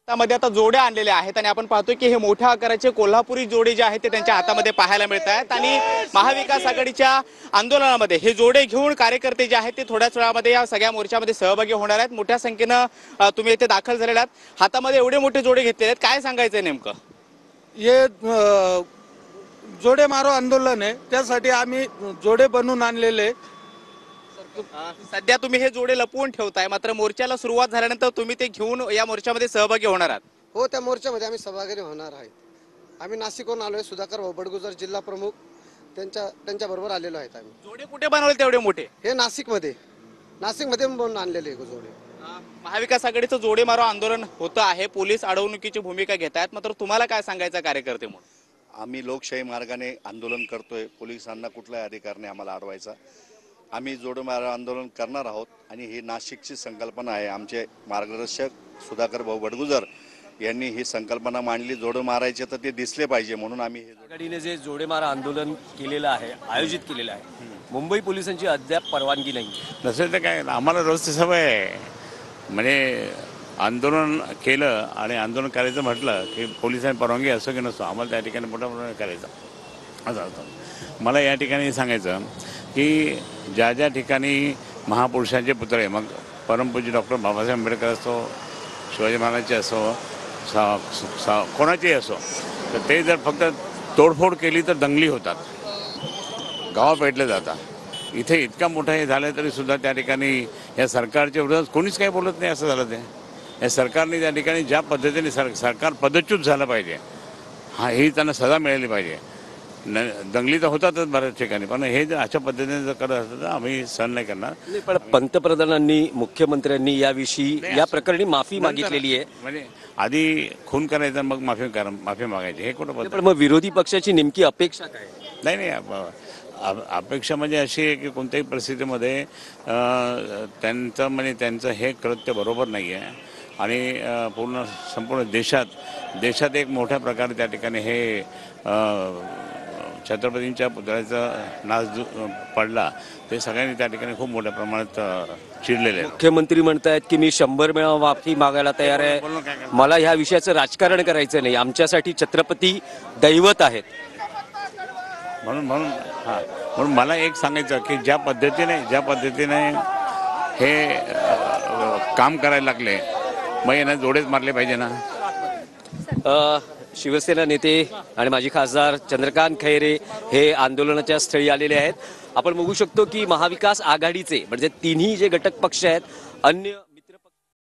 हातामध्ये आता जोडे आणलेले आहेत आणि आपण पाहतोय की हे मोठ्या आकाराचे कोल्हापुरी जोडे जे आहेत ते त्यांच्या हातामध्ये पाहायला मिळत आहेत आणि महाविकास आघाडीच्या आंदोलनामध्ये हे जोडे घेऊन कार्यकर्ते जे आहेत ते थोड्याच वेळामध्ये या सगळ्या मोर्चामध्ये सहभागी होणार आहेत। मोठ्या संख्येने तुम्ही इथे दाखल झालेले आहात, हातामध्ये एवढे मोठे जोडे घेतलेले आहेत, काय सांगायचंय नेमकं? ये जोडे मारो आंदोलन आहे, त्यासाठी आम्ही जोडे बनवून आणलेले। सध्या तुम्ही हे जोडे लपवून ठेवताय, मात्र मोर्चाला सुरुवात झाल्यानंतर तुम्ही ते घेऊन या मोर्चामध्ये सहभागी होणार आहात। हो, त्या मोर्चामध्ये आम्ही सहभागी होणार आहे। आम्ही नाशिकहून आलोय, सुधाकर भाऊ बडगुजर जिल्हा प्रमुख त्यांच्या बरोबर आलेलो आहेत। आम्ही जोडे कुठे बनवले तेवढे मोठे? हे नाशिकमध्ये बनवून आणलेले जोडे। महाविकास आघाडीचं जोडे मारो आंदोलन होतं आहे, पोलीस अडवणुकीची भूमिका घेत आहेत, मात्र तुम्हाला काय सांगायचं कार्यकर्ते म्हणून? आम्ही लोकशाही मार्गाने आंदोलन करतोय, पोलिसांना कुठल्याही अधिकार नाही आम्हाला अडवायचा। आम्ही जोडे मारो आंदोलन करणार आहोत आणि ही नाशिकची संकल्पना आहे। आमचे मार्गदर्शक सुधाकर भाऊ बडगुजर यांनी ही संकल्पना मांडली, जोडे मारायचे तर ते दिसले पाहिजे म्हणून आम्ही आघाडीने जे जोडेमारा आंदोलन केलेलं आहे, आयोजित केलेलं आहे, मुंबई पोलिसांची अद्याप परवानगी नाही नसेल तर काय, आम्हाला रोजची सवय आहे। म्हणजे आंदोलन केलं आणि आंदोलन करायचं म्हटलं की पोलिसांनी परवानगी असो की नसो, आम्हाला त्या ठिकाणी मोठा करायचा असं असतं। मला या ठिकाणी सांगायचं की ज्या ज्या ठिकाणी महापुरुषांचे पुतळे, मग परमपूज्य डॉक्टर बाबासाहेब आंबेडकर असो, शिवाजी महाराजांचे असो, कोणाचेही असो, तर ते जर फक्त तोडफोड केली तर दंगली होतात, गावं पेटले जातात। इथे इतका मोठा हे झालं तरी सुद्धा त्या ठिकाणी या सरकारच्या विरोधात कोणीच काही बोलत नाही, असं झालं ते। या सरकारने त्या ठिकाणी ज्या पद्धतीने सरकार पदच्युत झालं पाहिजे, ही त्यांना सजा मिळाली पाहिजे। दंगली तर होतातच बऱ्याच ठिकाणी, पण हे जर अशा पद्धतीने जर करत असतं तर आम्ही सहन नाही करणार। पण पंतप्रधानांनी, मुख्यमंत्र्यांनी याविषयी या प्रकरणी माफी मागितलेली आहे। म्हणजे आधी खून करायचा मग माफी मागायची, हे कुठं? पण मग विरोधी पक्षाची नेमकी अपेक्षा काय? नाही, अपेक्षा म्हणजे अशी आहे की कोणत्याही परिस्थितीमध्ये त्यांचं हे कृत्य बरोबर नाही आहे आणि संपूर्ण देशात एक मोठ्या प्रकारे त्या ठिकाणी हे छत्रपतींच्या पुतळ्याचा नाश पडला, ते सगळ्यांनी त्या ठिकाणी खूप मोठ्या प्रमाणात चिडलेले आहेत। मुख्यमंत्री म्हणतायत की मी 100 वेळा माफी मागायला तयार आहे, मला ह्या विषयाचं राजकारण करायचं नाही, आमच्यासाठी छत्रपती दैवत आहेत। म्हणून मला एक सांगायचं की ज्या पद्धतीने हे काम करायला लागले, मग यांना जोडेच मारले पाहिजे ना। शिवसेना नेते आणि माजी खासदार चंद्रकांत खैरे हे आंदोलनाच्या स्थळी आलेले आहेत। आपण बघू शकतो की महाविकास आघाडीचे म्हणजे तिन्ही जे घटक पक्ष आहेत, अन्य